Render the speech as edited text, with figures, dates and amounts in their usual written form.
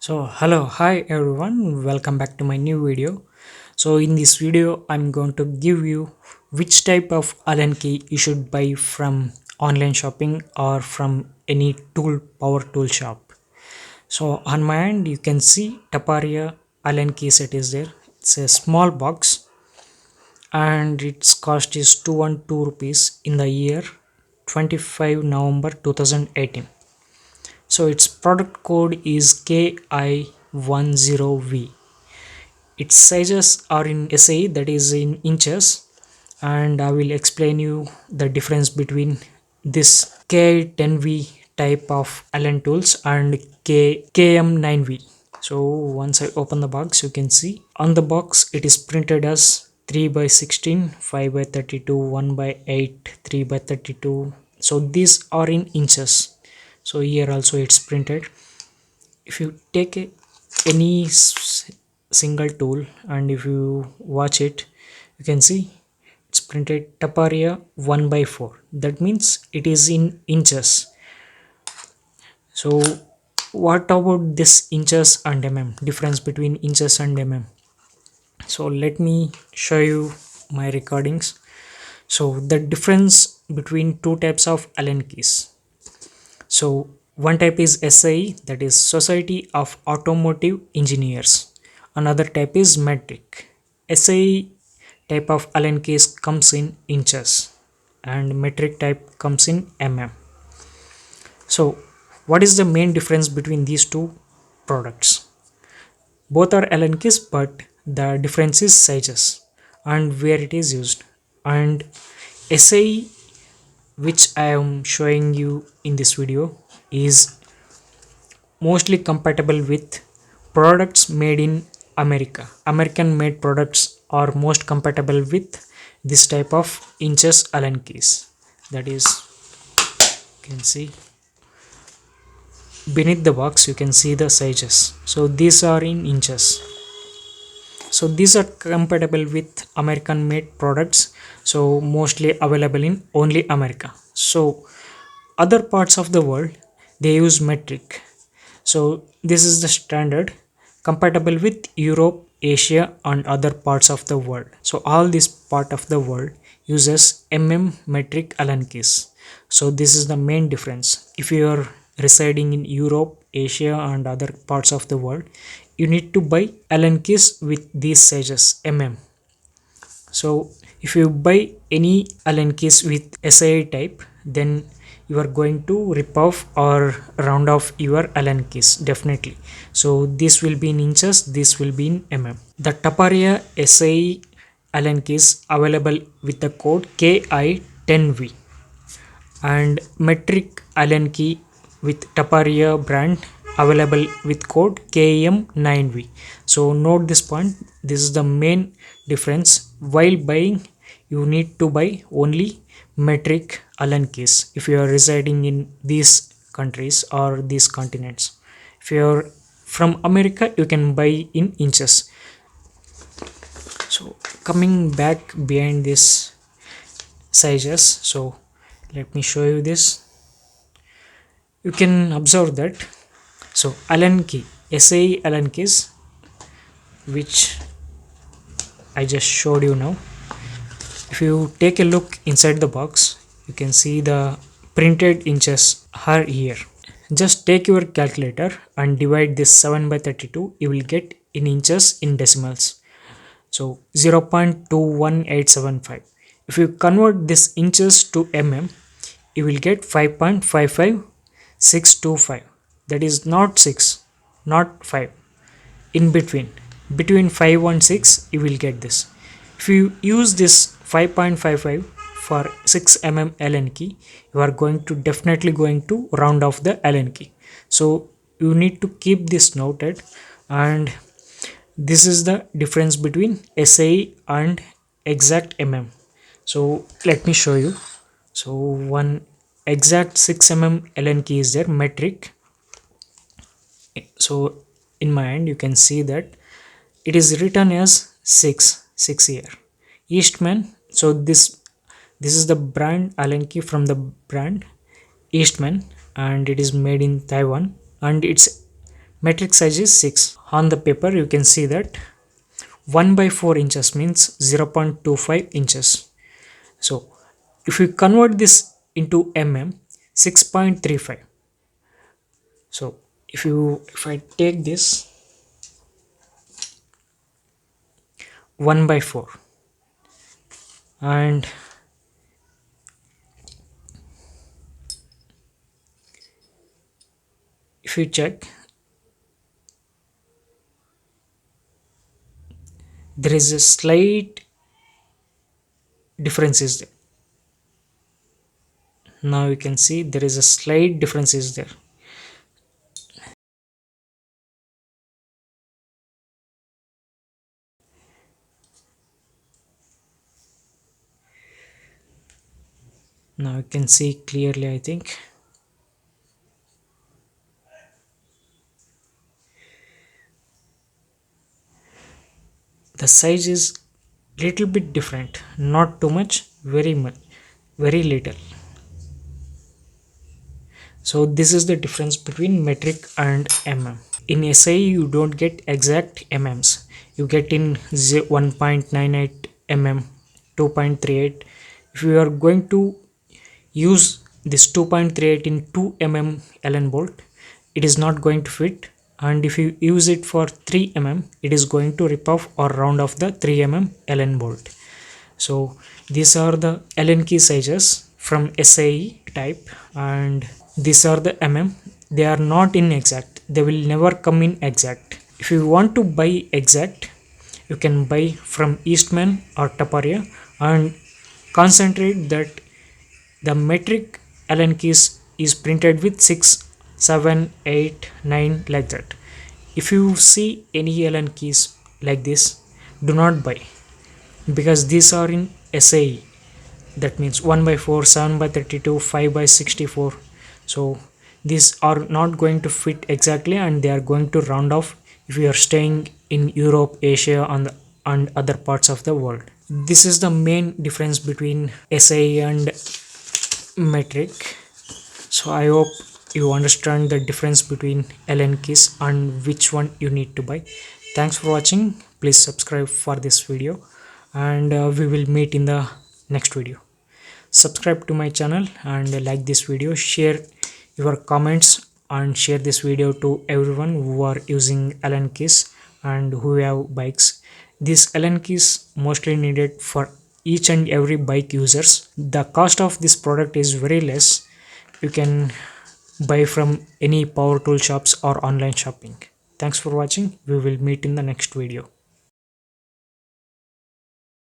Hi everyone, welcome back to my new video. In this video I'm going to give you which type of allen key you should buy from online shopping or from any power tool shop. On my end you can see Taparia allen key set is there. It's a small box and its cost is 212 rupees in the year 25 November 2018. Its product code is KI10V. Its sizes are in SI, that is in inches, and I will explain you the difference between this KI10V type of Allen tools and KM9V. So once I open the box, you can see on the box it is printed as 3 by 16, 5 by 32, 1 by 8, 3 by 32. So these are in inches. So here also it's printed. If you take any single tool and if you watch it, you can see it's printed Taparia 1 by 4. That means it is in inches. So what about this inches and difference between inches and So let me show you my recordings. So the difference between two types of Allen keys. So one type is SI, that is Society of Automotive Engineers. Another type is metric. SI type of Allen keys comes in inches and metric type comes in So what is the main difference between these two products? Both are Allen keys, but the difference is sizes and where it is used. And SI, which I am showing you in this video, is mostly compatible with products made in America. American made products are most compatible with this type of inches Allen keys. That is, you can see beneath the box you can see the sizes. So these are in inches. So these are compatible with American made products, so mostly available in only America. So other parts of the world they use metric. So this is the standard compatible with Europe, Asia and other parts of the world. So all this part of the world uses metric Allen keys. So this is the main difference. If you are residing in Europe, Asia and other parts of the world, you need to buy Allen keys with these sizes So if you buy any Allen keys with SI type, then you are going to rip off or round off your Allen keys definitely. So this will be in inches, this will be in The Taparia SI Allen keys available with the code KI10V and metric Allen key with Taparia brand available with code KM9V. So note this point, this is the main difference. While buying, you need to buy only metric Allen keys if you are residing in these countries or these continents. If you are from America, you can buy in inches. So coming back behind this sizes, so let me show you this. You can observe that Allen key, SI Allen keys, which I just showed you now. If you take a look inside the box, you can see the printed inches are here. Just take your calculator and divide this 7 by 32. You will get in inches in decimals. So 0.21875. If you convert this inches to you will get 5.55625. That is not 6, not 5. In between 5 and 6 you will get this. If you use this 5.55 for 6 Allen key, you are definitely going to round off the Allen key. So you need to keep this noted, and this is the difference between SI and exact So let me show you. So one exact 6 Allen key is there, metric. So in my hand you can see that it is written as 6 here. Eastman. So this is the brand Allen key from the brand Eastman, and it is made in Taiwan, and its metric size is 6. On the paper you can see that 1 by 4 inches means 0.25 inches. So if you convert this into mm, 6.35. So if I take this 1 by 4 and if you check, there is a slight difference is there. Now you can see there is a slight difference is there. Now you can see clearly, I think. The size is little bit different, not too much, very little. So this is the difference between metric and mm. In SI you don't get exact mms, you get in 1.98 mm, 2.38. If you are going to use this 2.38 in 2 mm allen bolt, it is not going to fit, and if you use it for 3 mm, it is going to rip off or round off the 3 mm allen bolt. So these are the allen key sizes from SIE type, and these are the mm. They are not in exact, they will never come in exact. If you want to buy exact, you can buy from Eastman or Taparia and concentrate that the metric allen keys is printed with 6, 7, 8, 9 like that. If you see any allen keys like this, do not buy, because these are in SAE. That means 1 by 4, 7 by 32, 5 by 64. So these are not going to fit exactly, and they are going to round off if you are staying in Europe, Asia and other parts of the world. This is the main difference between SAE and metric. So I hope you understand the difference between allen keys and which one you need to buy. Thanks for watching. Please subscribe for this video, and we will meet in the next video. Subscribe to my channel and like this video, share your comments and share this video to everyone who are using allen keys and who have bikes. These allen keys mostly needed for each and every bike users. The cost of this product is very less. You can buy from any power tool shops or online shopping. Thanks for watching. We will meet in the next video.